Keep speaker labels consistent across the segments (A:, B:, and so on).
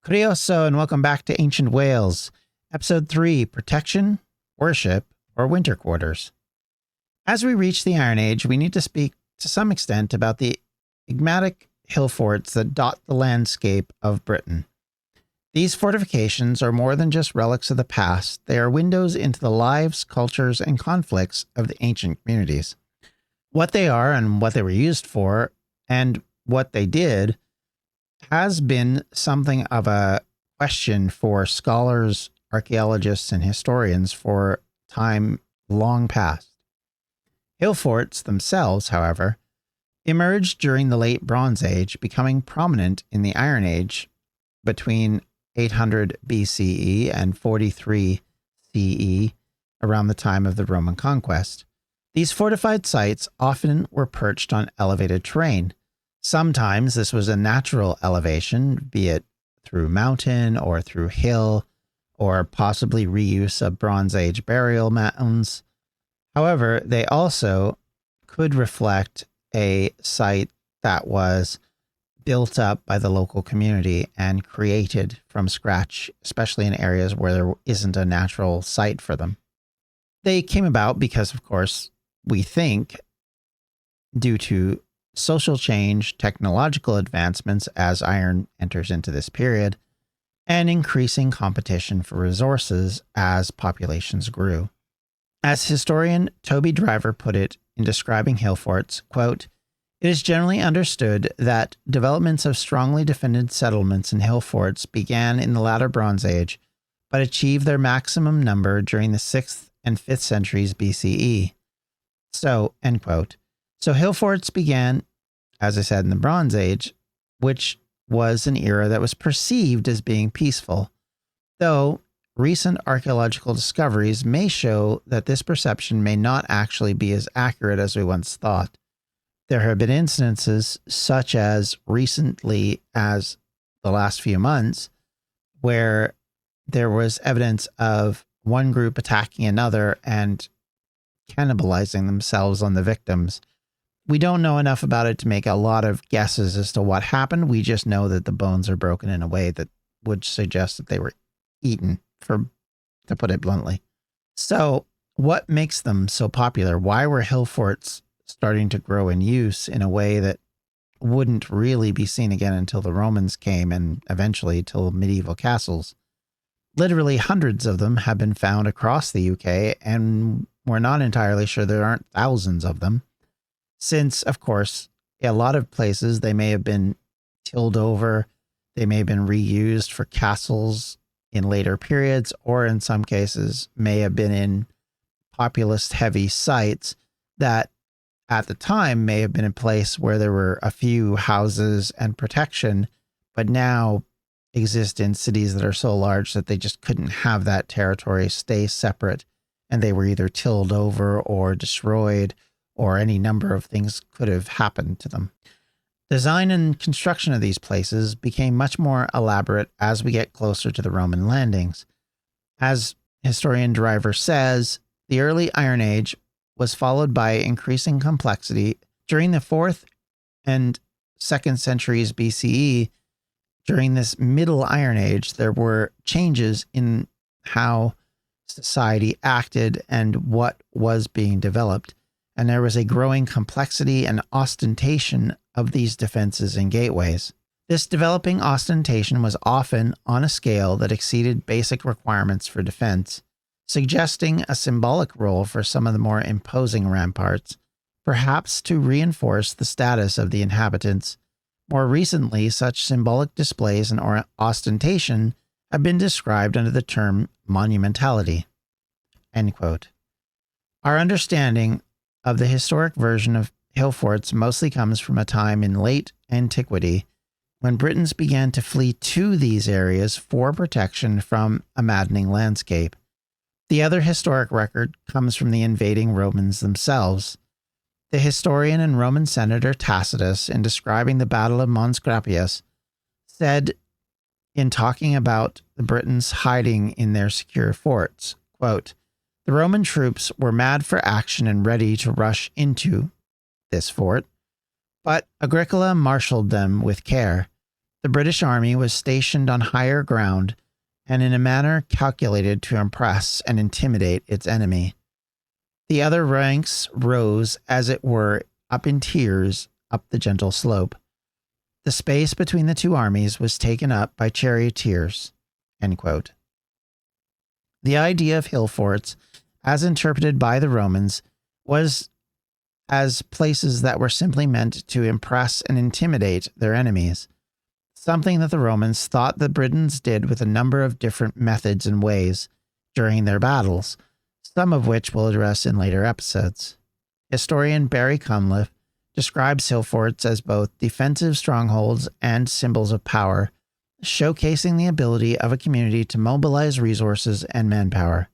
A: Curioso, and welcome back to Ancient Wales, Episode 3, Protection, Worship, or Winter Quarters. As we reach the Iron Age, we need to speak to some extent about the enigmatic hill forts that dot the landscape of Britain. These fortifications are more than just relics of the past. They are windows into the lives, cultures, and conflicts of the ancient communities. What they are and what they were used for, and what they did, has been something of a question for scholars, archaeologists, and historians for time long past. Hill forts themselves, however, emerged during the Late Bronze Age, becoming prominent in the Iron Age between 800 BCE and 43 CE, around the time of the Roman conquest. These fortified sites often were perched on elevated terrain. Sometimes this was a natural elevation, be it through mountain or through hill, or possibly reuse of Bronze Age burial mounds. However, they also could reflect a site that was built up by the local community and created from scratch, especially in areas where there isn't a natural site for them. They came about because, of course, we think due to social change, technological advancements as iron enters into this period, and increasing competition for resources as populations grew. As historian Toby Driver put it in describing hill forts, quote, "It is generally understood that developments of strongly defended settlements and hill forts began in the latter Bronze Age, but achieved their maximum number during the 6th and 5th centuries BCE. So," end quote. So hill forts began, as I said, in the Bronze Age, which was an era that was perceived as being peaceful, though recent archaeological discoveries may show that this perception may not actually be as accurate as we once thought. There have been instances, such as recently as the last few months, where there was evidence of one group attacking another and cannibalizing themselves on the victims. We don't know enough about it to make a lot of guesses as to what happened. We just know that the bones are broken in a way that would suggest that they were eaten, to put it bluntly. So, what makes them so popular? Why were hill forts starting to grow in use in a way that wouldn't really be seen again until the Romans came and eventually till medieval castles? Literally hundreds of them have been found across the UK, and we're not entirely sure there aren't thousands of them. Since, of course, a lot of places they may have been tilled over, they may have been reused for castles in later periods, or in some cases may have been in populous-heavy sites that at the time may have been a place where there were a few houses and protection, but now exist in cities that are so large that they just couldn't have that territory stay separate, and they were either tilled over or destroyed, or any number of things could have happened to them. Design and construction of these places became much more elaborate as we get closer to the Roman landings. As historian Driver says, the early Iron Age was followed by increasing complexity. During the 4th and 2nd centuries BCE, during this Middle Iron Age, there were changes in how society acted and what was being developed. And there was a growing complexity and ostentation of these defenses and gateways. This developing ostentation was often on a scale that exceeded basic requirements for defense, suggesting a symbolic role for some of the more imposing ramparts, perhaps to reinforce the status of the inhabitants. More recently, such symbolic displays and ostentation have been described under the term monumentality. End quote. Our understanding of the historic version of hill forts mostly comes from a time in late antiquity when Britons began to flee to these areas for protection from a maddening landscape. The other historic record comes from the invading Romans themselves. The historian and Roman senator Tacitus, in describing the Battle of Mons Graupius, said in talking about the Britons hiding in their secure forts, quote, "The Roman troops were mad for action and ready to rush into this fort, but Agricola marshaled them with care. The British army was stationed on higher ground and in a manner calculated to impress and intimidate its enemy. The other ranks rose, as it were, up in tiers up the gentle slope. The space between the two armies was taken up by charioteers." End quote. The idea of hill forts, as interpreted by the Romans, was as places that were simply meant to impress and intimidate their enemies, something that the Romans thought the Britons did with a number of different methods and ways during their battles, some of which we'll address in later episodes. Historian Barry Cunliffe describes hill forts as both defensive strongholds and symbols of power, showcasing the ability of a community to mobilize resources and manpower.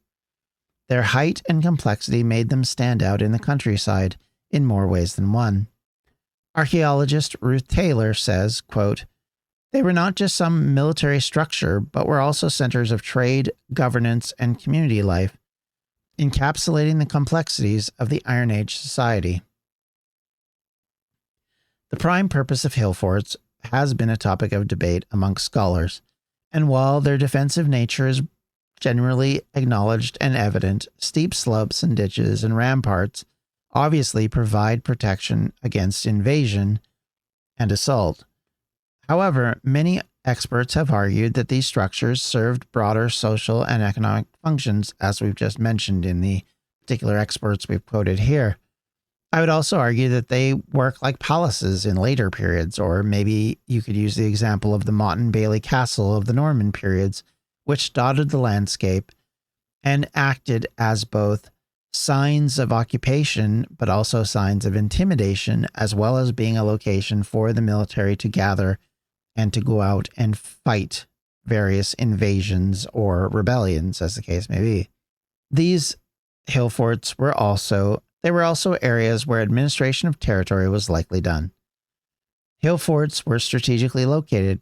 A: Their height and complexity made them stand out in the countryside in more ways than one. Archaeologist Ruth Taylor says, quote, "They were not just some military structure, but were also centers of trade, governance, and community life, encapsulating the complexities of the Iron Age society." The prime purpose of hill forts has been a topic of debate amongst scholars, and while their defensive nature is generally acknowledged and evident, steep slopes and ditches and ramparts obviously provide protection against invasion and assault. However, many experts have argued that these structures served broader social and economic functions, as we've just mentioned in the particular experts we've quoted here. I would also argue that they work like palaces in later periods, or maybe you could use the example of the Motte and Bailey Castle of the Norman periods, which dotted the landscape and acted as both signs of occupation, but also signs of intimidation, as well as being a location for the military to gather and to go out and fight various invasions or rebellions, as the case may be. These hill forts were also areas where administration of territory was likely done. Hill forts were strategically located.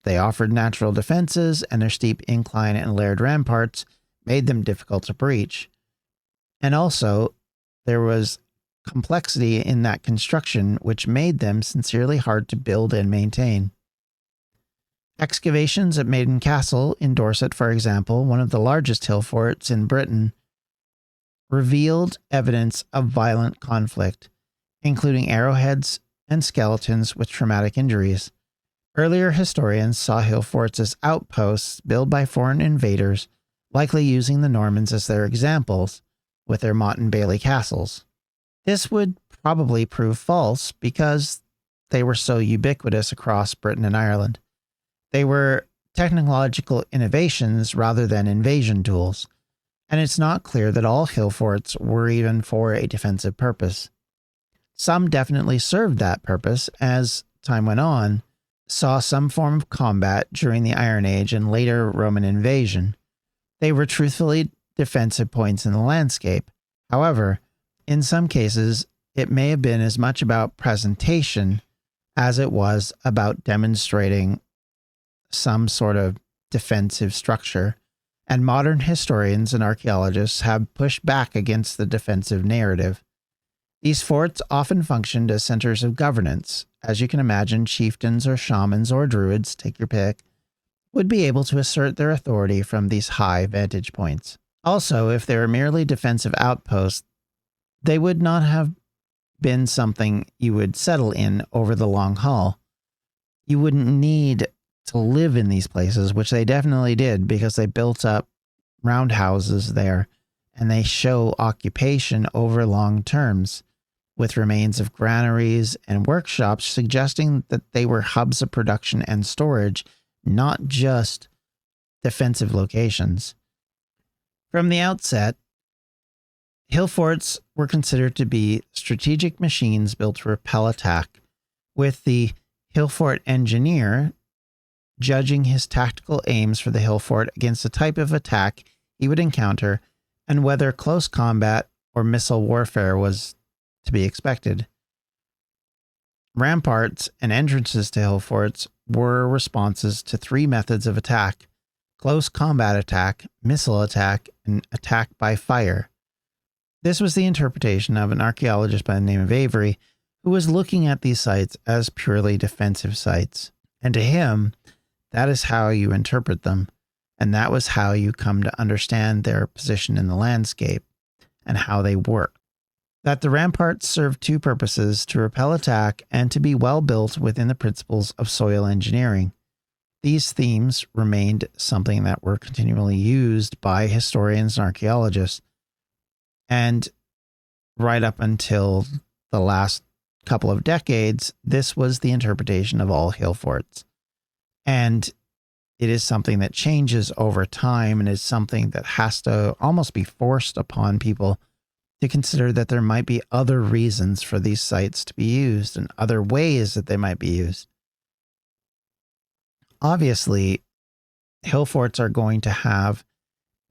A: They offered natural defenses, and their steep incline and layered ramparts made them difficult to breach. And also, there was complexity in that construction, which made them sincerely hard to build and maintain. Excavations at Maiden Castle in Dorset, for example, one of the largest hill forts in Britain, revealed evidence of violent conflict, including arrowheads and skeletons with traumatic injuries. Earlier historians saw hill forts as outposts built by foreign invaders, likely using the Normans as their examples, with their Motte and Bailey castles. This would probably prove false because they were so ubiquitous across Britain and Ireland. They were technological innovations rather than invasion tools, and it's not clear that all hill forts were even for a defensive purpose. Some definitely served that purpose, as time went on, saw some form of combat during the Iron Age and later Roman invasion. They were truthfully defensive points in the landscape. However, in some cases, it may have been as much about presentation as it was about demonstrating some sort of defensive structure, and modern historians and archaeologists have pushed back against the defensive narrative. These forts often functioned as centers of governance. As you can imagine, chieftains or shamans or druids, take your pick, would be able to assert their authority from these high vantage points. Also, if they were merely defensive outposts, they would not have been something you would settle in over the long haul. You wouldn't need to live in these places, which they definitely did because they built up roundhouses there, and they show occupation over long terms, with remains of granaries and workshops suggesting that they were hubs of production and storage, not just defensive locations. From the outset, hill forts were considered to be strategic machines built to repel attack, with the hill fort engineer judging his tactical aims for the hill fort against the type of attack he would encounter and whether close combat or missile warfare was to be expected. Ramparts and entrances to hill forts were responses to three methods of attack: close combat attack, missile attack, and attack by fire. This was the interpretation of an archaeologist by the name of Avery, who was looking at these sites as purely defensive sites. And to him, that is how you interpret them. And that was how you come to understand their position in the landscape and how they work. That the ramparts served two purposes: to repel attack and to be well built within the principles of soil engineering. These themes remained something that were continually used by historians and archaeologists. And right up until the last couple of decades, this was the interpretation of all hill forts. And it is something that changes over time and is something that has to almost be forced upon people to consider that there might be other reasons for these sites to be used and other ways that they might be used. Obviously, hill forts are going to have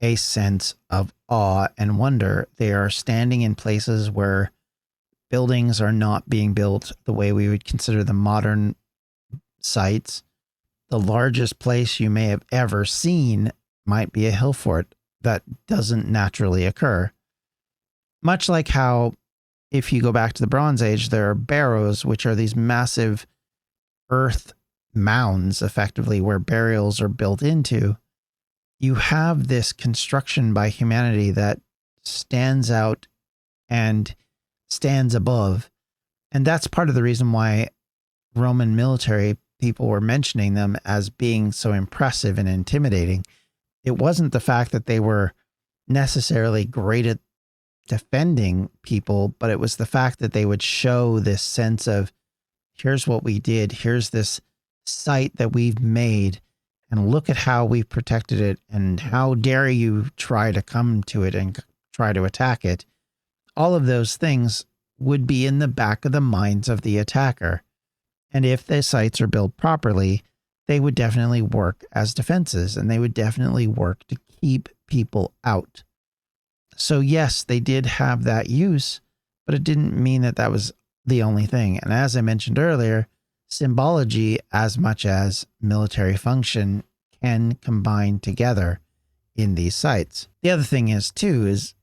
A: a sense of awe and wonder. They are standing in places where buildings are not being built the way we would consider them modern sites. The largest place you may have ever seen might be a hill fort. That doesn't naturally occur. Much like how, if you go back to the Bronze Age, there are barrows, which are these massive earth mounds, effectively, where burials are built into. You have this construction by humanity that stands out and stands above. And that's part of the reason why Roman military people were mentioning them as being so impressive and intimidating. It wasn't the fact that they were necessarily great at defending people, but it was the fact that they would show this sense of, here's what we did, here's this site that we've made, and look at how we've protected it, and how dare you try to come to it and try to attack it. All of those things would be in the back of the minds of the attacker. And if the sites are built properly, they would definitely work as defenses, and they would definitely work to keep people out. So yes, they did have that use, but it didn't mean that that was the only thing. And as I mentioned earlier, symbology as much as military function can combine together in these sites. The other thing is too, is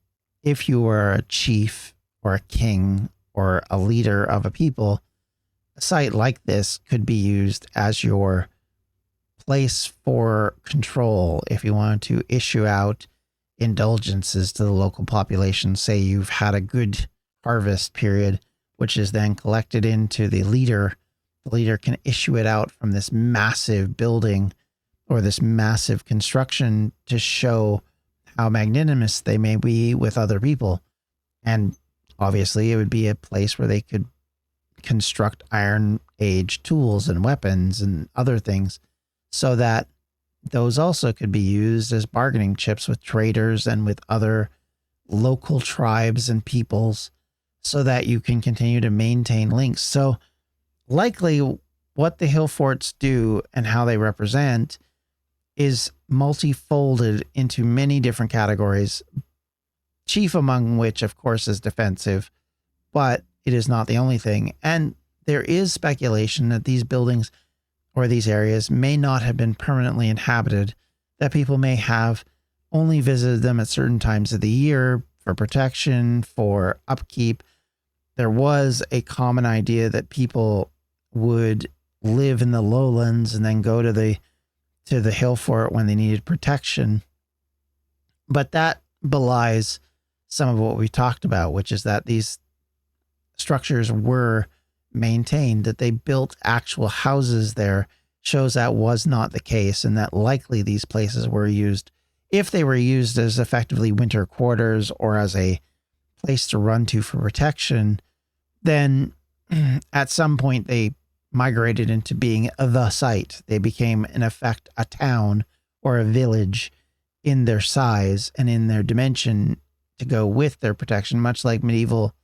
A: if you were a chief or a king or a leader of a people, a site like this could be used as your place for control. If you wanted to issue out indulgences to the local population, say you've had a good harvest period, which is then collected into the leader can issue it out from this massive building or this massive construction to show how magnanimous they may be with other people. And obviously it would be a place where they could construct Iron Age tools and weapons and other things, so that those also could be used as bargaining chips with traders and with other local tribes and peoples, so that you can continue to maintain links. So likely what the hill forts do and how they represent is multifolded into many different categories, chief among which, of course, is defensive, but it is not the only thing. And there is speculation that these buildings or these areas may not have been permanently inhabited, that people may have only visited them at certain times of the year for protection, for upkeep. There was a common idea that people would live in the lowlands and then go to the hill fort when they needed protection. But that belies some of what we talked about, which is that these structures were maintained, that they built actual houses there, shows that was not the case, and that likely these places were used, if they were used as effectively winter quarters or as a place to run to for protection, then at some point they migrated into being the site. They became, in effect, a town or a village in their size and in their dimension to go with their protection, much like medieval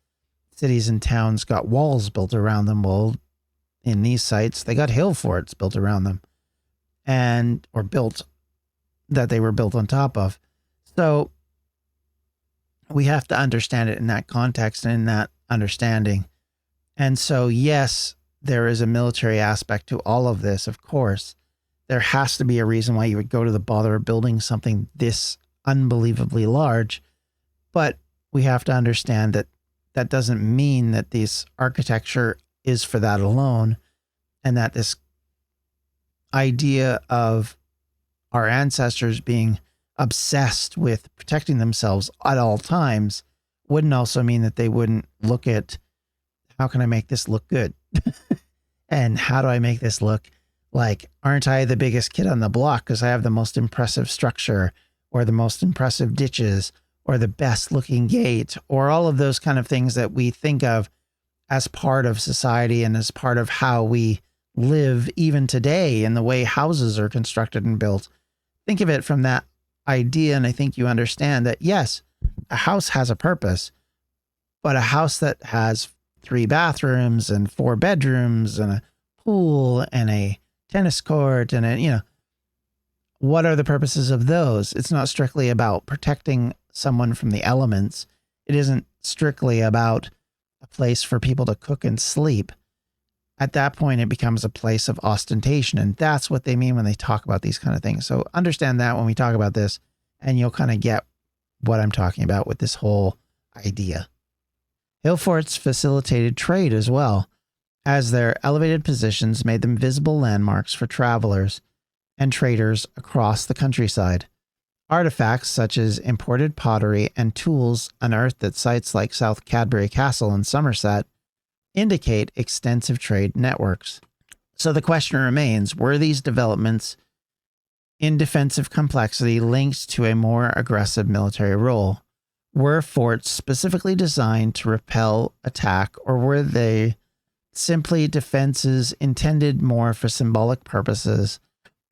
A: cities and towns got walls built around them. Well, in these sites, they got hill forts built around them, or built that they were built on top of. So we have to understand it in that context and in that understanding. And so, yes, there is a military aspect to all of this, of course. There has to be a reason why you would go to the bother of building something this unbelievably large. But we have to understand that that doesn't mean that this architecture is for that alone, and that this idea of our ancestors being obsessed with protecting themselves at all times wouldn't also mean that they wouldn't look at, how can I make this look good? And how do I make this look like, aren't I the biggest kid on the block because I have the most impressive structure or the most impressive ditches or the best looking gate, or all of those kind of things that we think of as part of society and as part of how we live even today in the way houses are constructed and built. Think of it from that idea, and I think you understand that, yes, a house has a purpose, but a house that has 3 bathrooms and 4 bedrooms and a pool and a tennis court and what are the purposes of those? It's not strictly about protecting someone from the elements. It isn't strictly about a place for people to cook and sleep. At that point, it becomes a place of ostentation. And that's what they mean when they talk about these kind of things. So understand that when we talk about this, and you'll kind of get what I'm talking about with this whole idea. Hill forts facilitated trade as well, as their elevated positions made them visible landmarks for travelers and traders across the countryside. Artifacts such as imported pottery and tools unearthed at sites like South Cadbury Castle in Somerset indicate extensive trade networks. So the question remains, were these developments in defensive complexity linked to a more aggressive military role? Were forts specifically designed to repel attack, or were they simply defenses intended more for symbolic purposes,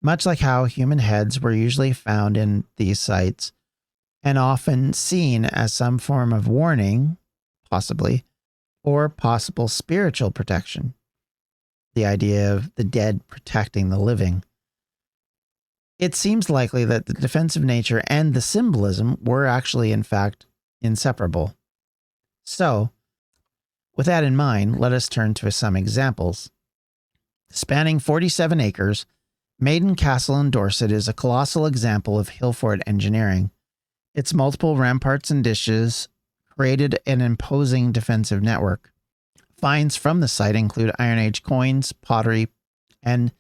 A: much like how human heads were usually found in these sites and often seen as some form of warning, possibly, or possible spiritual protection? The idea of the dead protecting the living. It seems likely that the defensive nature and the symbolism were actually, in fact, inseparable. So, with that in mind, let us turn to some examples. Spanning 47 acres, Maiden Castle in Dorset is a colossal example of hill fort engineering. Its multiple ramparts and ditches created an imposing defensive network. Finds from the site include Iron Age coins, pottery, and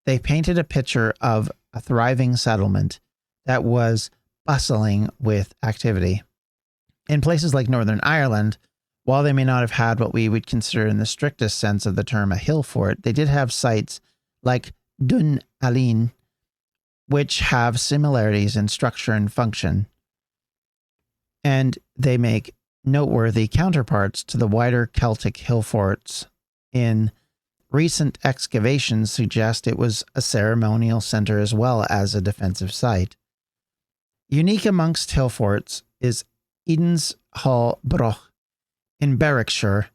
A: they painted a picture of a thriving settlement that was bustling with activity. In places like Northern Ireland, while they may not have had what we would consider in the strictest sense of the term a hill fort, they did have sites like Dun Allin, which have similarities in structure and function. And they make noteworthy counterparts to the wider Celtic hill forts. In recent excavations suggest it was a ceremonial center as well as a defensive site. Unique amongst hill forts is Eden's Hall Broch in Berwickshire,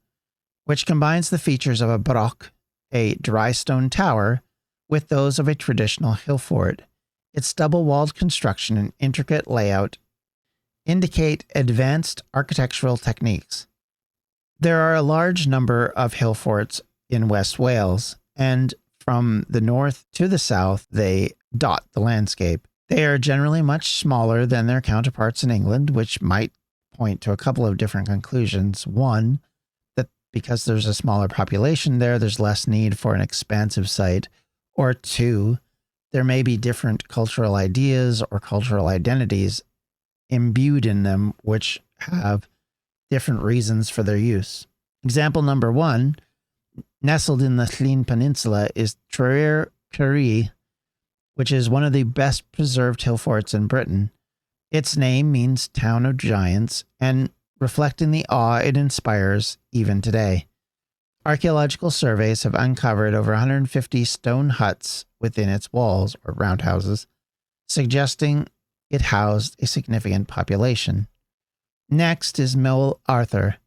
A: which combines the features of a broch, a dry stone tower, with those of a traditional hill fort. Its double-walled construction and intricate layout indicate advanced architectural techniques. There are a large number of hill forts in West Wales, and from the north to the south, they dot the landscape. They are generally much smaller than their counterparts in England, which might point to a couple of different conclusions. One, that because there's a smaller population there, there's less need for an expansive site. Or two, there may be different cultural ideas or cultural identities imbued in them, which have different reasons for their use. Example number one, nestled in the Llŷn Peninsula, is Tre'r Caerhun, which is one of the best preserved hill forts in Britain. Its name means town of giants, and reflecting the awe it inspires even today. Archaeological surveys have uncovered over 150 stone huts within its walls, or roundhouses, suggesting it housed a significant population. Next is Moel Arthur,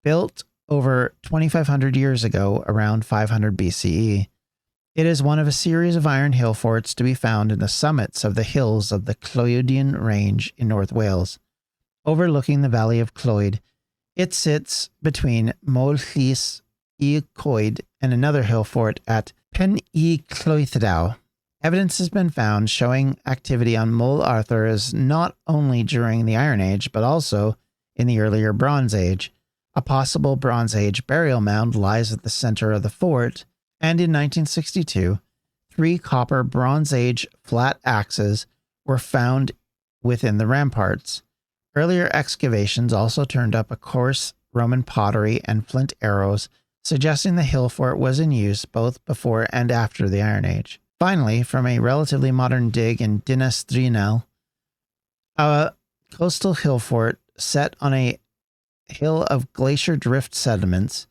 A: built over 2,500 years ago, around 500 BCE. It is one of a series of iron hill forts to be found in the summits of the hills of the Clwydian Range in North Wales. Overlooking the valley of Clwyd, it sits between Moel Llys y Coed and another hill fort at Pen y Clwyddau. Evidence has been found showing activity on Moel Arthur as not only during the Iron Age, but also in the earlier Bronze Age. A possible Bronze Age burial mound lies at the center of the fort, and in 1962, 3 copper Bronze Age flat axes were found within the ramparts. Earlier excavations also turned up a coarse Roman pottery and flint arrows, suggesting the hill fort was in use both before and after the Iron Age. Finally, from a relatively modern dig in Dinas Drinell, a coastal hill fort set on a hill of glacier drift sediments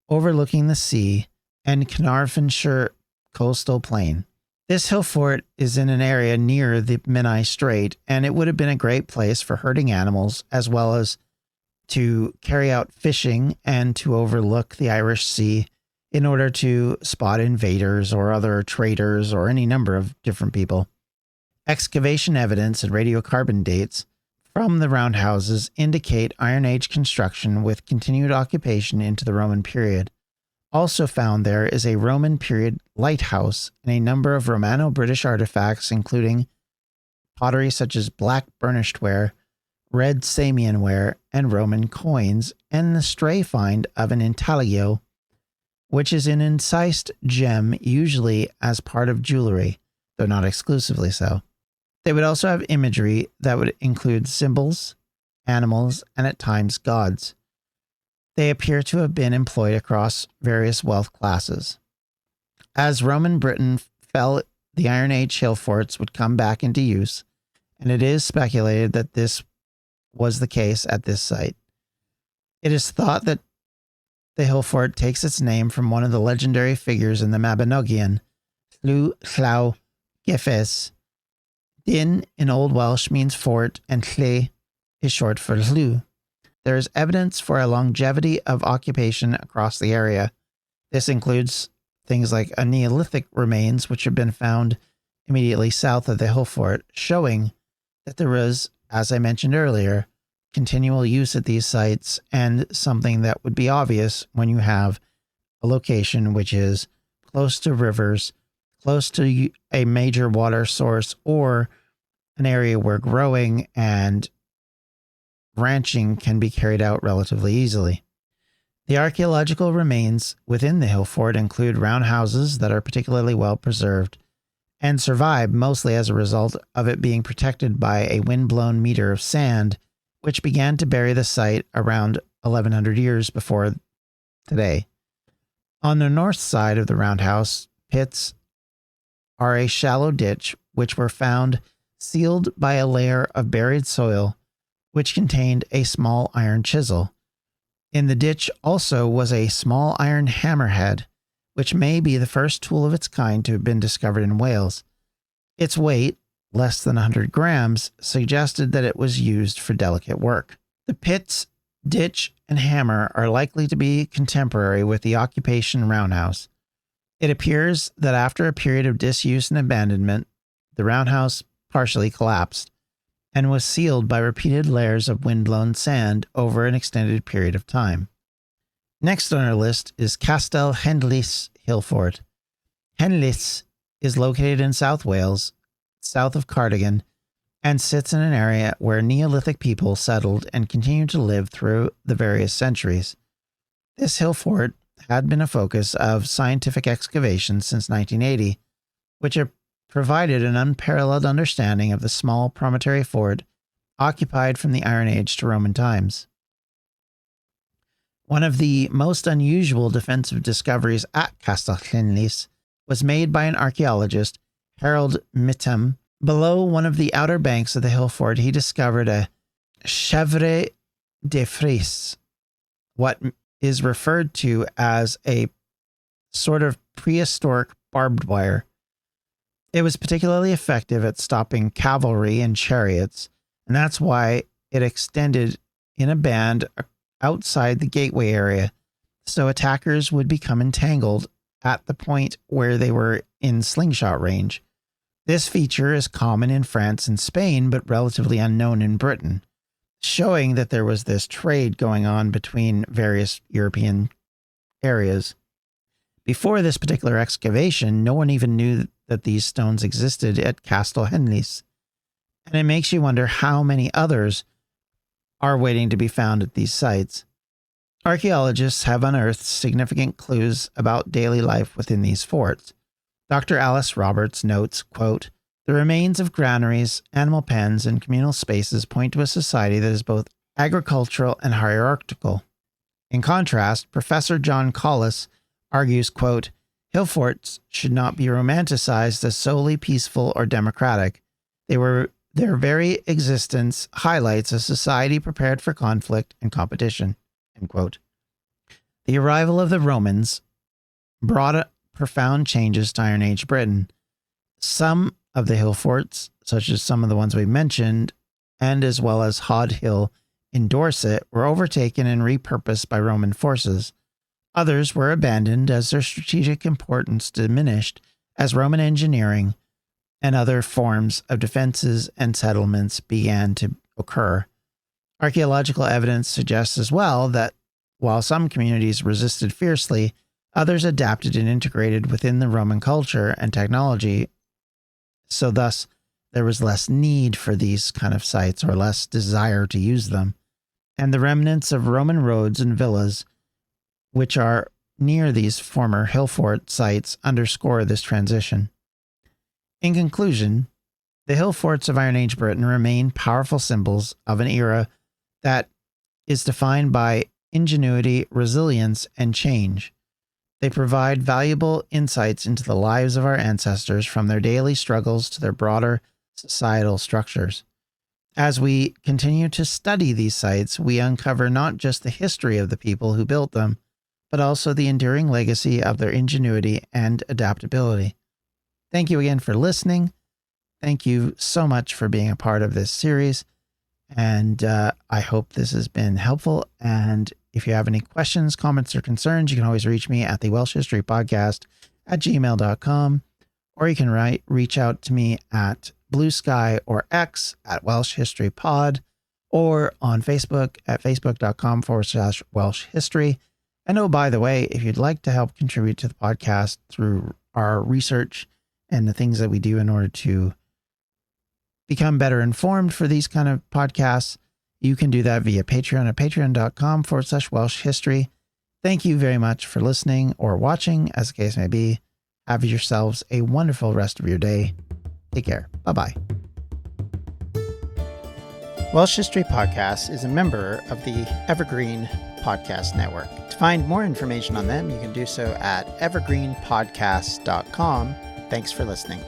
A: overlooking the sea and Carnarvonshire coastal plain. This hill fort is in an area near the Menai Strait, and it would have been a great place for herding animals as well as to carry out fishing and to overlook the Irish Sea in order to spot invaders or other traders or any number of different people. Excavation evidence and radiocarbon dates from the roundhouses indicate Iron Age construction with continued occupation into the Roman period. Also found there is a Roman period lighthouse and a number of Romano-British artifacts, including pottery such as black burnished ware, red Samian ware, and Roman coins, and the stray find of an intaglio, which is an incised gem usually as part of jewelry, though not exclusively so. They would also have imagery that would include symbols, animals, and at times gods. They appear to have been employed across various wealth classes. As Roman Britain fell, the Iron Age hill forts would come back into use, and it is speculated that this was the case at this site. It is thought that the hill fort takes its name from one of the legendary figures in the Mabinogion, Llu Llaw Gyffes. Din in Old Welsh means fort, and lle is short for Llu. There is evidence for a longevity of occupation across the area. This includes things like a Neolithic remains, which have been found immediately south of the hill fort, showing that there was, as I mentioned earlier, continual use at these sites, and something that would be obvious when you have a location which is close to rivers, close to a major water source, or an area where growing and ranching can be carried out relatively easily. The archaeological remains within the hill fort include roundhouses that are particularly well preserved and survived mostly as a result of it being protected by a wind-blown meter of sand, which began to bury the site around 1100 years before today. On the north side of the roundhouse, pits are a shallow ditch which were found sealed by a layer of buried soil which contained a small iron chisel. In the ditch also was a small iron hammerhead, which may be the first tool of its kind to have been discovered in Wales. Its weight, less than 100 grams, suggested that it was used for delicate work. The pits, ditch, and hammer are likely to be contemporary with the occupation roundhouse. It appears that after a period of disuse and abandonment, the roundhouse partially collapsed and was sealed by repeated layers of wind-blown sand over an extended period of time. Next on our list is Castell Henllys Hill Fort. Henllys is located in South Wales, south of Cardigan, and sits in an area where Neolithic people settled and continued to live through the various centuries. This hill fort had been a focus of scientific excavation since 1980, which provided an unparalleled understanding of the small promontory fort occupied from the Iron Age to Roman times. One of the most unusual defensive discoveries at Castell Henllys was made by an archaeologist, Harold Mittam. Below one of the outer banks of the hill fort, he discovered a chevre de frise, what is referred to as a sort of prehistoric barbed wire. It was particularly effective at stopping cavalry and chariots, and that's why it extended in a band outside the gateway area, so attackers would become entangled at the point where they were in slingshot range. This feature is common in France and Spain, but relatively unknown in Britain, showing that there was this trade going on between various European areas. Before this particular excavation, no one even knew that these stones existed at Castell Henllys, and it makes you wonder how many others are waiting to be found at these sites. Archaeologists have unearthed significant clues about daily life within these forts. Dr. Alice Roberts notes, quote, "The remains of granaries, animal pens, and communal spaces point to a society that is both agricultural and hierarchical." In contrast, Professor John Collis argues, quote, "Hill forts should not be romanticized as solely peaceful or democratic. Their very existence highlights a society prepared for conflict and competition." End quote. The arrival of the Romans brought profound changes to Iron Age Britain. Some of the hill forts, such as some of the ones we mentioned, and as well as Hod Hill in Dorset, were overtaken and repurposed by Roman forces. Others were abandoned as their strategic importance diminished as Roman engineering and other forms of defenses and settlements began to occur. Archaeological evidence suggests as well that while some communities resisted fiercely, others adapted and integrated within the Roman culture and technology, so thus there was less need for these kind of sites or less desire to use them. And the remnants of Roman roads and villas, which are near these former hill fort sites, underscore this transition. In conclusion, the hill forts of Iron Age Britain remain powerful symbols of an era that is defined by ingenuity, resilience, and change. They provide valuable insights into the lives of our ancestors, from their daily struggles to their broader societal structures. As we continue to study these sites, we uncover not just the history of the people who built them, but also the enduring legacy of their ingenuity and adaptability. Thank you again for listening. Thank you so much for being a part of this series. And I hope this has been helpful. And if you have any questions, comments, or concerns, you can always reach me at the Welsh History Podcast at gmail.com, or you can reach out to me at Blue Sky or X at Welsh History Pod, or on Facebook at facebook.com/Welsh History. And oh, by the way, if you'd like to help contribute to the podcast through our research and the things that we do in order to become better informed for these kind of podcasts, you can do that via Patreon at patreon.com/Welsh History. Thank you very much for listening or watching, as the case may be. Have yourselves a wonderful rest of your day. Take care. Bye-bye. Welsh History Podcast is a member of the Evergreen Podcast Network. To find more information on them, you can do so at evergreenpodcast.com. Thanks for listening.